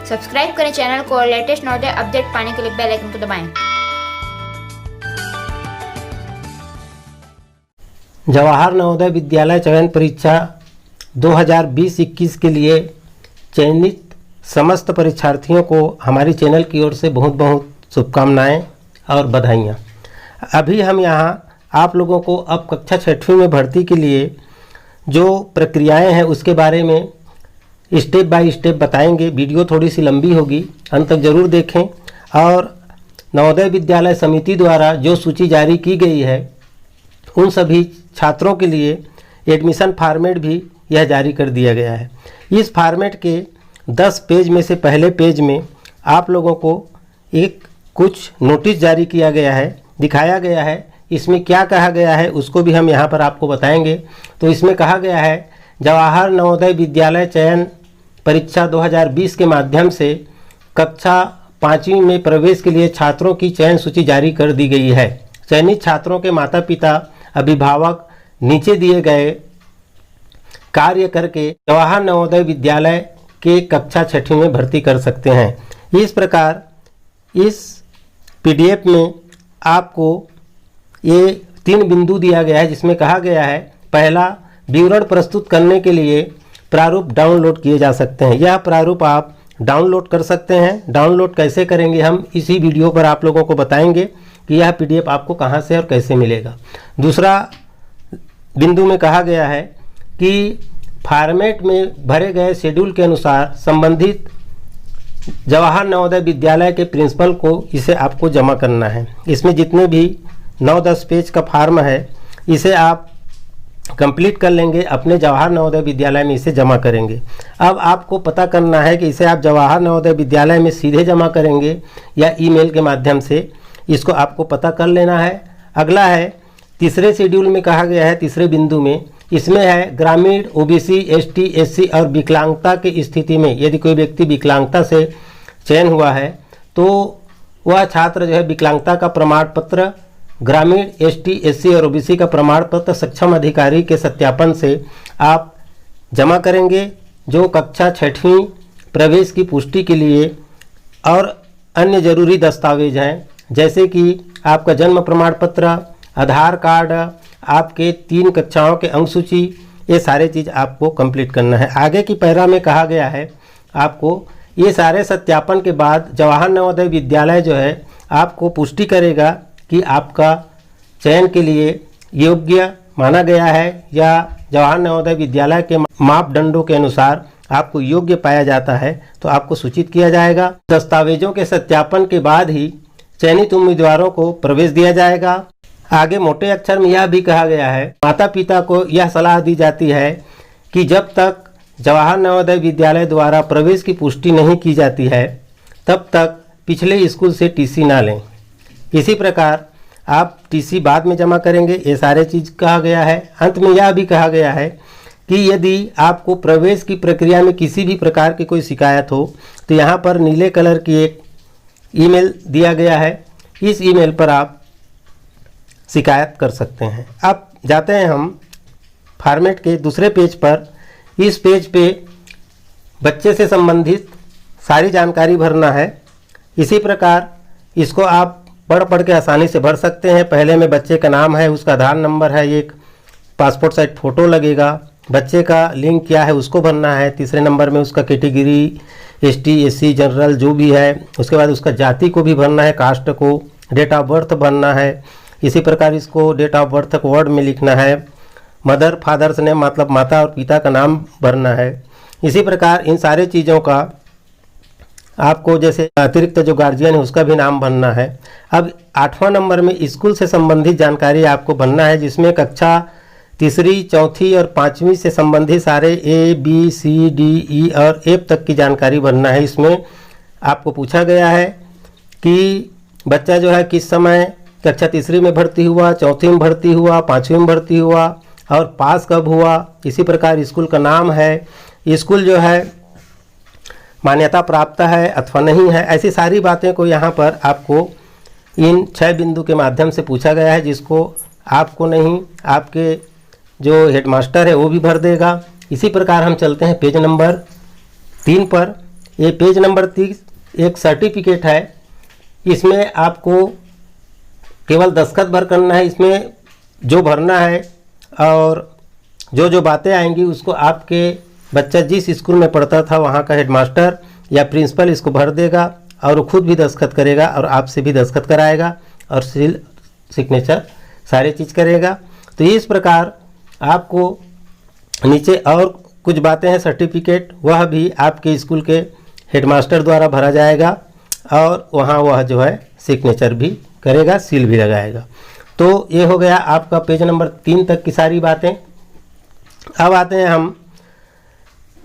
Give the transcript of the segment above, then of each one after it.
Subscribe करें channel को और लेटेस्ट नोटिस अपडेट पाने के लिए बेल आइकन को दबाएं। जवाहर नवोदय विद्यालय चयन परीक्षा 2020-21 के लिए चयनित समस्त परीक्षार्थियों को हमारी चैनल की ओर से बहुत बहुत शुभकामनाएं और बधाइयाँ। अभी हम यहाँ आप लोगों को अब कक्षा 6वीं में भर्ती के लिए जो प्रक्रियाएं हैं उसके बारे में स्टेप बाय स्टेप बताएंगे। वीडियो थोड़ी सी लंबी होगी, अंत तक ज़रूर देखें। और नवोदय विद्यालय समिति द्वारा जो सूची जारी की गई है उन सभी छात्रों के लिए एडमिशन फॉर्मेट भी यह जारी कर दिया गया है। इस फॉर्मेट के 10 पेज में से पहले पेज में आप लोगों को एक कुछ नोटिस जारी किया गया है, दिखाया गया है। इसमें क्या कहा गया है उसको भी हम यहाँ पर आपको बताएंगे। तो इसमें कहा गया है जवाहर नवोदय विद्यालय चयन परीक्षा 2020 के माध्यम से कक्षा 5वीं में प्रवेश के लिए छात्रों की चयन सूची जारी कर दी गई है। चयनित छात्रों के माता पिता अभिभावक नीचे दिए गए कार्य करके जवाहर नवोदय विद्यालय के कक्षा 6वीं में भर्ती कर सकते हैं। इस प्रकार इस पीडीएफ में आपको ये 3 बिंदु दिया गया है जिसमें कहा गया है पहला, विवरण प्रस्तुत करने के लिए प्रारूप डाउनलोड किए जा सकते हैं। यह प्रारूप आप डाउनलोड कर सकते हैं। डाउनलोड कैसे करेंगे हम इसी वीडियो पर आप लोगों को बताएंगे कि यह पीडीएफ आपको कहां से और कैसे मिलेगा। दूसरा बिंदु में कहा गया है कि फॉर्मेट में भरे गए शेड्यूल के अनुसार संबंधित जवाहर नवोदय विद्यालय के प्रिंसिपल को इसे आपको जमा करना है। इसमें जितने भी 9-10 पेज का फॉर्म है इसे आप कंप्लीट कर लेंगे, अपने जवाहर नवोदय विद्यालय में इसे जमा करेंगे। अब आपको पता करना है कि इसे आप जवाहर नवोदय विद्यालय में सीधे जमा करेंगे या ईमेल के माध्यम से, इसको आपको पता कर लेना है। अगला है तीसरे शेड्यूल में कहा गया है, तीसरे बिंदु में इसमें है ग्रामीण, ओबीसी, एसटी, एससी और विकलांगता की स्थिति में यदि कोई व्यक्ति विकलांगता से चयन हुआ है तो वह छात्र जो है विकलांगता का प्रमाण पत्र, ग्रामीण, एसटी, एससी और ओबीसी का प्रमाण पत्र सक्षम अधिकारी के सत्यापन से आप जमा करेंगे, जो कक्षा 6वीं प्रवेश की पुष्टि के लिए और अन्य जरूरी दस्तावेज हैं जैसे कि आपका जन्म प्रमाण पत्र, आधार कार्ड, आपके 3 कक्षाओं के अंक सूची, ये सारे चीज़ आपको कंप्लीट करना है। आगे की पैरा में कहा गया है आपको ये सारे सत्यापन के बाद जवाहर नवोदय विद्यालय जो है आपको पुष्टि करेगा कि आपका चयन के लिए योग्य माना गया है या जवाहर नवोदय विद्यालय के मापदंडों के अनुसार आपको योग्य पाया जाता है तो आपको सूचित किया जाएगा। दस्तावेजों के सत्यापन के बाद ही चयनित उम्मीदवारों को प्रवेश दिया जाएगा। आगे मोटे अक्षर में यह भी कहा गया है माता पिता को यह सलाह दी जाती है कि जब तक जवाहर नवोदय विद्यालय द्वारा प्रवेश की पुष्टि नहीं की जाती है तब तक पिछले स्कूल से टीसी ना लें। इसी प्रकार आप टीसी बाद में जमा करेंगे, ये सारे चीज़ कहा गया है। अंत में यह भी कहा गया है कि यदि आपको प्रवेश की प्रक्रिया में किसी भी प्रकार की कोई शिकायत हो तो यहाँ पर नीले कलर की एक ईमेल दिया गया है, इस ईमेल पर आप शिकायत कर सकते हैं। अब जाते हैं हम फॉर्मेट के दूसरे पेज पर। इस पेज पे बच्चे से संबंधित सारी जानकारी भरना है। इसी प्रकार इसको आप पढ़ के आसानी से भर सकते हैं। पहले में बच्चे का नाम है, उसका आधार नंबर है, एक पासपोर्ट साइज फ़ोटो लगेगा, बच्चे का लिंग क्या है उसको भरना है। तीसरे नंबर में उसका कैटेगरी एसटी, एससी, जनरल जो भी है, उसके बाद उसका जाति को भी भरना है, कास्ट को, डेट ऑफ बर्थ भरना है। इसी प्रकार इसको डेट ऑफ बर्थ को वर्ड में लिखना है। मदर फादर्स नेम मतलब माता और पिता का नाम भरना है। इसी प्रकार इन सारे चीज़ों का आपको जैसे अतिरिक्त जो गार्जियन है उसका भी नाम भरना है। अब 8वां नंबर में स्कूल से संबंधित जानकारी आपको भरना है जिसमें कक्षा 3री, 4थी और 5वीं से संबंधित सारे ए, बी, सी, डी, ई और एफ तक की जानकारी भरना है। इसमें आपको पूछा गया है कि बच्चा जो है किस समय कक्षा 3री में भर्ती हुआ, 4थी में भर्ती हुआ, 5वीं में भर्ती हुआ और पास कब हुआ। इसी प्रकार स्कूल का नाम है, स्कूल जो है मान्यता प्राप्त है अथवा नहीं है। ऐसी सारी बातें को यहाँ पर आपको इन 6 बिंदु के माध्यम से पूछा गया है, जिसको आपको नहीं आपके जो हेडमास्टर है वो भी भर देगा। इसी प्रकार हम चलते हैं पेज नंबर 3 पर। ये पेज नंबर 30 एक सर्टिफिकेट है। इसमें आपको केवल दस्तखत भर करना है। इसमें जो भरना है और जो जो बातें आएंगी उसको आपके बच्चा जिस स्कूल में पढ़ता था वहाँ का हेडमास्टर या प्रिंसिपल इसको भर देगा और वो खुद भी दस्तखत करेगा और आपसे भी दस्तखत कराएगा और सील सिग्नेचर सारे चीज़ करेगा। तो इस प्रकार आपको नीचे और कुछ बातें हैं सर्टिफिकेट, वह भी आपके स्कूल के हेडमास्टर द्वारा भरा जाएगा और वहाँ वह जो है सिग्नेचर भी करेगा, सील भी लगाएगा। तो ये हो गया आपका पेज नंबर 3 तक की सारी बातें। अब आते हैं हम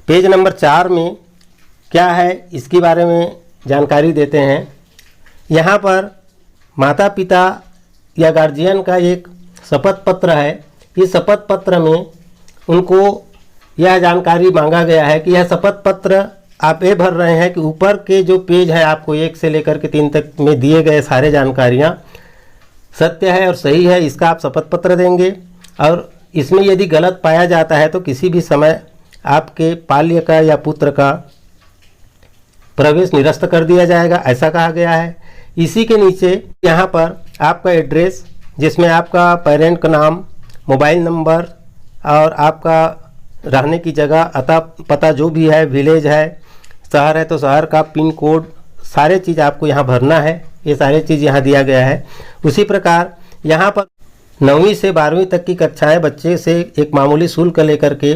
पेज नंबर 4 में क्या है इसके बारे में जानकारी देते हैं। यहाँ पर माता पिता या गार्जियन का एक शपथ पत्र है। इस शपथ पत्र में उनको यह जानकारी मांगा गया है कि यह शपथ पत्र आप ये भर रहे हैं कि ऊपर के जो पेज है आपको 1 से लेकर के 3 तक में दिए गए सारे जानकारियाँ सत्य है और सही है, इसका आप शपथ पत्र देंगे। और इसमें यदि गलत पाया जाता है तो किसी भी समय आपके बाल्य का या पुत्र का प्रवेश निरस्त कर दिया जाएगा, ऐसा कहा गया है। इसी के नीचे यहाँ पर आपका एड्रेस जिसमें आपका पेरेंट का नाम, मोबाइल नंबर और आपका रहने की जगह, अता पता जो भी है, विलेज है, शहर है तो शहर का पिन कोड, सारे चीज़ आपको यहाँ भरना है। ये सारे चीज़ यहाँ दिया गया है। उसी प्रकार यहाँ पर 9वीं से 12वीं तक की कक्षाएं बच्चे से एक मामूली शुल्क लेकर के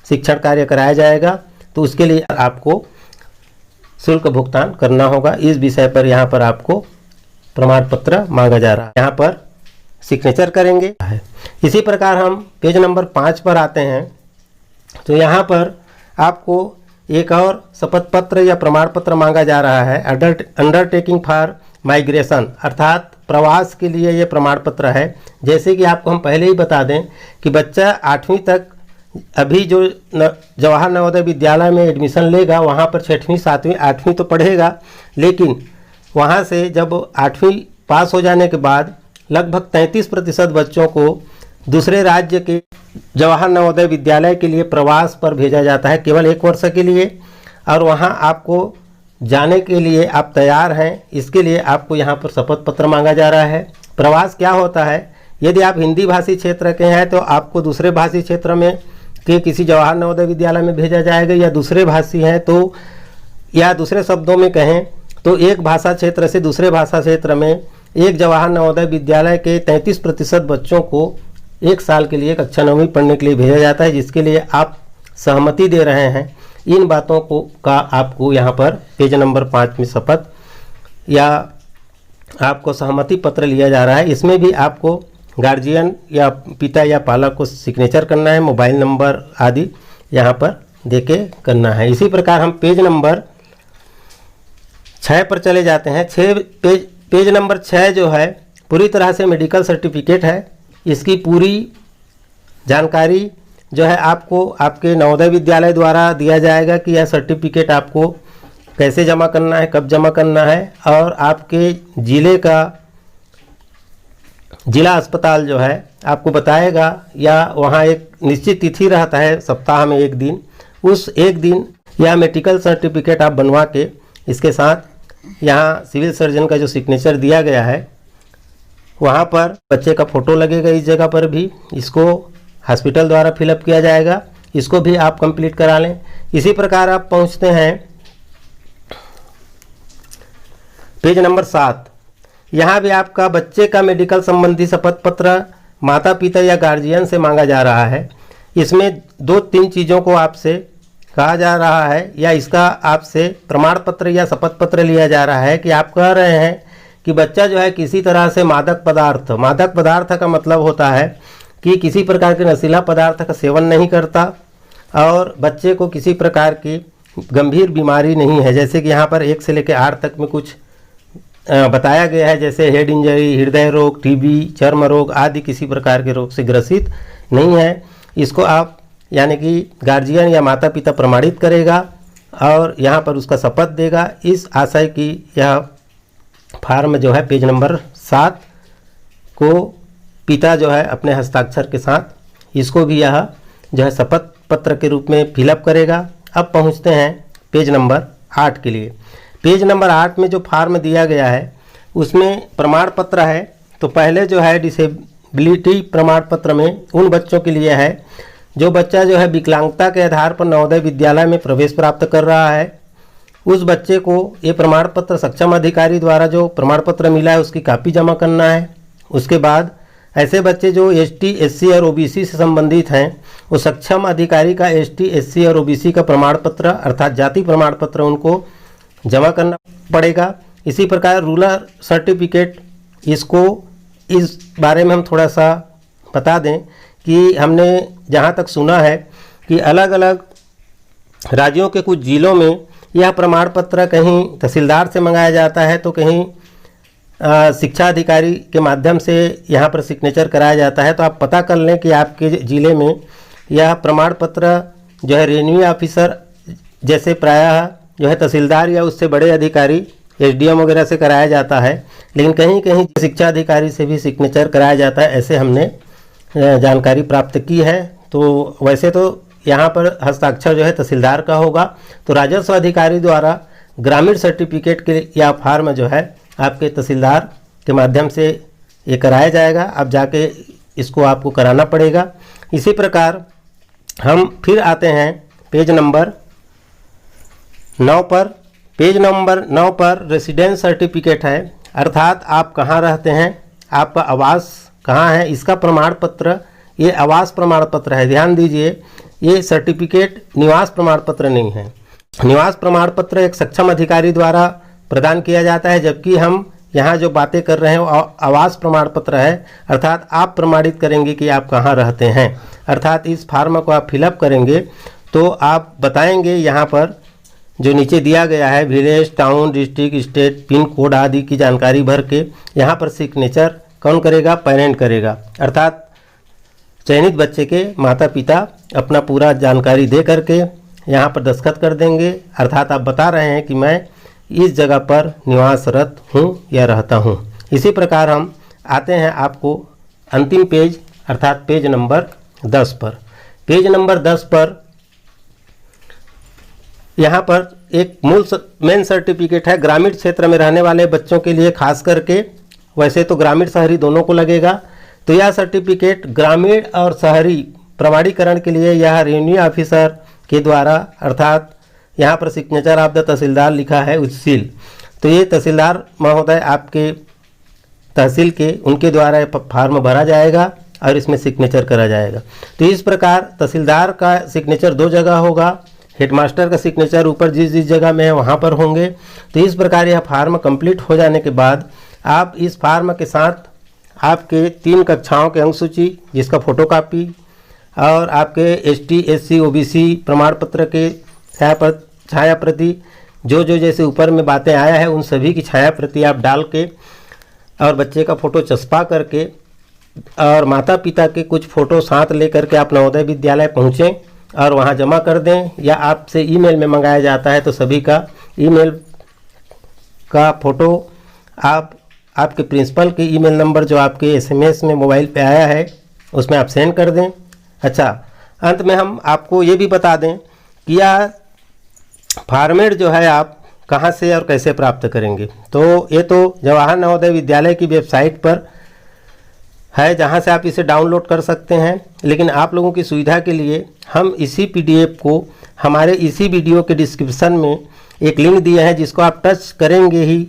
शिक्षण कार्य कराया जाएगा, तो उसके लिए आपको शुल्क भुगतान करना होगा। इस विषय पर यहाँ पर आपको प्रमाण पत्र मांगा जा रहा है, यहाँ पर सिग्नेचर करेंगे। इसी प्रकार हम पेज नंबर 5 पर आते हैं। तो यहाँ पर आपको एक और शपथ पत्र या प्रमाण पत्र मांगा जा रहा है, अंडरटेकिंग फॉर माइग्रेशन, अर्थात प्रवास के लिए ये प्रमाण पत्र है। जैसे कि आपको हम पहले ही बता दें कि बच्चा 8वीं तक अभी जो जवाहर नवोदय विद्यालय में एडमिशन लेगा वहाँ पर 6वीं 7वीं 8वीं तो पढ़ेगा, लेकिन वहाँ से जब 8वीं पास हो जाने के बाद लगभग 33% बच्चों को दूसरे राज्य के जवाहर नवोदय विद्यालय के लिए प्रवास पर भेजा जाता है केवल 1 वर्ष के लिए। और वहाँ आपको जाने के लिए आप तैयार हैं, इसके लिए आपको यहाँ पर शपथ पत्र मांगा जा रहा है। प्रवास क्या होता है, यदि आप हिंदी भाषी क्षेत्र के हैं तो आपको दूसरे भाषी क्षेत्र में के किसी जवाहर नवोदय विद्यालय में भेजा जाएगा, या दूसरे भाषी हैं तो, या दूसरे शब्दों में कहें तो एक भाषा क्षेत्र से दूसरे भाषा क्षेत्र में एक जवाहर नवोदय विद्यालय के 33% बच्चों को 1 साल के लिए कक्षा 9वीं पढ़ने के लिए भेजा जाता है, जिसके लिए आप सहमति दे रहे हैं। इन बातों को का आपको यहाँ पर पेज नंबर 5 में शपथ या आपको सहमति पत्र लिया जा रहा है। इसमें भी आपको गार्जियन या पिता या पालक को सिग्नेचर करना है, मोबाइल नंबर आदि यहाँ पर देके करना है। इसी प्रकार हम पेज नंबर 6 पर चले जाते हैं। पेज नंबर 6 जो है पूरी तरह से मेडिकल सर्टिफिकेट है। इसकी पूरी जानकारी जो है आपको आपके नवोदय विद्यालय द्वारा दिया जाएगा कि यह सर्टिफिकेट आपको कैसे जमा करना है, कब जमा करना है, और आपके ज़िले का जिला अस्पताल जो है आपको बताएगा, या वहाँ एक निश्चित तिथि रहता है सप्ताह में 1 दिन, उस 1 दिन यह मेडिकल सर्टिफिकेट आप बनवा के इसके साथ यहाँ सिविल सर्जन का जो सिग्नेचर दिया गया है वहाँ पर बच्चे का फ़ोटो लगेगा। इस जगह पर भी इसको हॉस्पिटल द्वारा फिलअप किया जाएगा, इसको भी आप कंप्लीट करा लें। इसी प्रकार आप पहुँचते हैं पेज नंबर 7। यहाँ भी आपका बच्चे का मेडिकल संबंधी शपथ पत्र माता पिता या गार्जियन से मांगा जा रहा है। इसमें 2-3 चीज़ों को आपसे कहा जा रहा है, या इसका आपसे प्रमाण पत्र या शपथ पत्र लिया जा रहा है कि आप कह रहे हैं कि बच्चा जो है किसी तरह से मादक पदार्थ का मतलब होता है कि किसी प्रकार के नशीला पदार्थ का सेवन नहीं करता, और बच्चे को किसी प्रकार की गंभीर बीमारी नहीं है। जैसे कि यहाँ पर 1 से लेकर 8 तक में कुछ बताया गया है, जैसे हेड इंजरी, हृदय रोग, टीबी, चर्म रोग आदि किसी प्रकार के रोग से ग्रसित नहीं है। इसको आप यानी कि गार्जियन या माता पिता प्रमाणित करेगा और यहाँ पर उसका शपथ देगा। इस आशय की यह फार्म जो है पेज नंबर 7 को पिता जो है अपने हस्ताक्षर के साथ इसको भी यह जो है शपथ पत्र के रूप में फिलअप करेगा। अब पहुँचते हैं पेज नंबर 8 के लिए। पेज नंबर 8 में जो फार्म दिया गया है उसमें प्रमाण पत्र है। तो पहले जो है डिसेबिलिटी प्रमाण पत्र में उन बच्चों के लिए है जो बच्चा जो है विकलांगता के आधार पर नवोदय विद्यालय में प्रवेश प्राप्त कर रहा है। उस बच्चे को ये प्रमाण पत्र सक्षम अधिकारी द्वारा जो प्रमाण पत्र मिला है उसकी कॉपी जमा करना है। उसके बाद ऐसे बच्चे जो एसटी, एससी और ओबीसी से संबंधित हैं वो सक्षम अधिकारी का एसटी, एससी और ओबीसी का प्रमाण पत्र अर्थात जाति प्रमाण पत्र उनको जमा करना पड़ेगा। इसी प्रकार रूरल सर्टिफिकेट, इसको इस बारे में हम थोड़ा सा बता दें कि हमने जहाँ तक सुना है कि अलग अलग राज्यों के कुछ जिलों में यह प्रमाण पत्र कहीं तहसीलदार से मंगाया जाता है तो कहीं शिक्षा अधिकारी के माध्यम से यहाँ पर सिग्नेचर कराया जाता है। तो आप पता कर लें कि आपके ज़िले में यह प्रमाण पत्र जो है रेवेन्यू ऑफिसर जैसे प्रायः जो है तहसीलदार या उससे बड़े अधिकारी एसडीएम वगैरह से कराया जाता है, लेकिन कहीं कहीं शिक्षा अधिकारी से भी सिग्नेचर कराया जाता है, ऐसे हमने जानकारी प्राप्त की है। तो वैसे तो यहाँ पर हस्ताक्षर जो है तहसीलदार का होगा। तो राजस्व अधिकारी द्वारा ग्रामीण सर्टिफिकेट के या फार्म जो है आपके तहसीलदार के माध्यम से ये कराया जाएगा। अब जाके इसको आपको कराना पड़ेगा। इसी प्रकार हम फिर आते हैं पेज नंबर 9 पर। पेज नंबर 9 पर रेसिडेंस सर्टिफिकेट है, अर्थात आप कहाँ रहते हैं, आपका आवास कहाँ है, इसका प्रमाण पत्र ये आवास प्रमाण पत्र है। ध्यान दीजिए, ये सर्टिफिकेट निवास प्रमाण पत्र नहीं है। निवास प्रमाण पत्र एक सक्षम अधिकारी द्वारा प्रदान किया जाता है, जबकि हम यहाँ जो बातें कर रहे हैं वो आवास प्रमाण पत्र है, अर्थात आप प्रमाणित करेंगे कि आप कहाँ रहते हैं। अर्थात इस फार्म को आप फिलअप करेंगे तो आप बताएंगे यहाँ पर जो नीचे दिया गया है village, town, district, state, pin code आदि की जानकारी भर के यहाँ पर सिग्नेचर कौन करेगा, पेरेंट करेगा। अर्थात चयनित बच्चे के माता पिता अपना पूरा जानकारी दे करके यहाँ पर दस्तखत कर देंगे। अर्थात आप बता रहे हैं कि मैं इस जगह पर निवासरत हूँ या रहता हूँ। इसी प्रकार हम आते हैं आपको अंतिम पेज अर्थात पेज नंबर 10 पर। पेज नंबर 10 पर यहाँ पर एक मेन सर्टिफिकेट है ग्रामीण क्षेत्र में रहने वाले बच्चों के लिए, खास करके वैसे तो ग्रामीण शहरी दोनों को लगेगा। तो यह सर्टिफिकेट ग्रामीण और शहरी प्रमाणीकरण के लिए यह रेवेन्यू ऑफिसर के द्वारा अर्थात यहाँ पर सिग्नेचर ऑफ द तहसीलदार लिखा है उच्चशील। तो ये तहसीलदार महोदय आपके तहसील के उनके द्वारा फार्म भरा जाएगा और इसमें सिग्नेचर करा जाएगा। तो इस प्रकार तहसीलदार का सिग्नेचर 2 जगह होगा, हेडमास्टर का सिग्नेचर ऊपर जिस जिस जगह में है वहाँ पर होंगे। तो इस प्रकार यह फार्म कंप्लीट हो जाने के बाद आप इस फार्म के साथ आपके 3 कक्षाओं के अंक सूची जिसका फोटोकॉपी और आपके एसटी, एससी, ओबीसी प्रमाण पत्र के छाया प्रति जो जैसे ऊपर में बातें आया है उन सभी की छाया प्रति आप डाल के और बच्चे का फ़ोटो चस्पा करके और माता पिता के कुछ फ़ोटो साथ लेकर के आप नवोदय विद्यालय पहुँचें और वहाँ जमा कर दें, या आपसे ईमेल में मंगाया जाता है तो सभी का ईमेल का फ़ोटो आप आपके प्रिंसिपल के ईमेल नंबर जो आपके एसएमएस में मोबाइल पे आया है उसमें आप सेंड कर दें। अच्छा, अंत में हम आपको ये भी बता दें कि यह फॉर्मेट जो है आप कहाँ से और कैसे प्राप्त करेंगे। तो ये तो जवाहर नवोदय विद्यालय की वेबसाइट पर है जहाँ से आप इसे डाउनलोड कर सकते हैं, लेकिन आप लोगों की सुविधा के लिए हम इसी पीडीएफ को हमारे इसी वीडियो के डिस्क्रिप्शन में एक लिंक दिया है जिसको आप टच करेंगे ही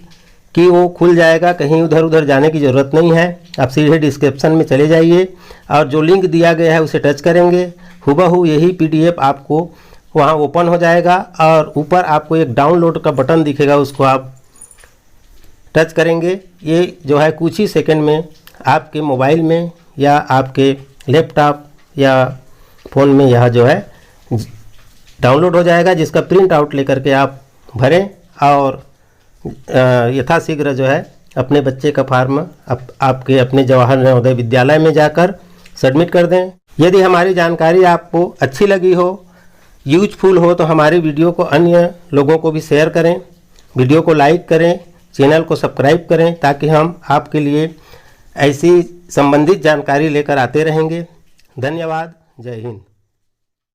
कि वो खुल जाएगा, कहीं उधर उधर जाने की ज़रूरत नहीं है। आप सीधे डिस्क्रिप्शन में चले जाइए और जो लिंक दिया गया है उसे टच करेंगे, हुबहू यही पीडीएफ आपको वहाँ ओपन हो जाएगा और ऊपर आपको एक डाउनलोड का बटन दिखेगा, उसको आप टच करेंगे। ये जो है कुछ ही सेकंड में आपके मोबाइल में या आपके लैपटॉप या फ़ोन में यह जो है डाउनलोड हो जाएगा, जिसका प्रिंट आउट लेकर के आप भरें और यथाशीघ्र जो है अपने बच्चे का फार्म आपके अपने जवाहर नवोदय विद्यालय में जाकर सबमिट कर दें। यदि हमारी जानकारी आपको अच्छी लगी हो, यूजफुल हो, तो हमारी वीडियो को अन्य लोगों को भी शेयर करें, वीडियो को लाइक करें, चैनल को सब्सक्राइब करें, ताकि हम आपके लिए ऐसी संबंधित जानकारी लेकर आते रहेंगे। धन्यवाद। जय हिंद।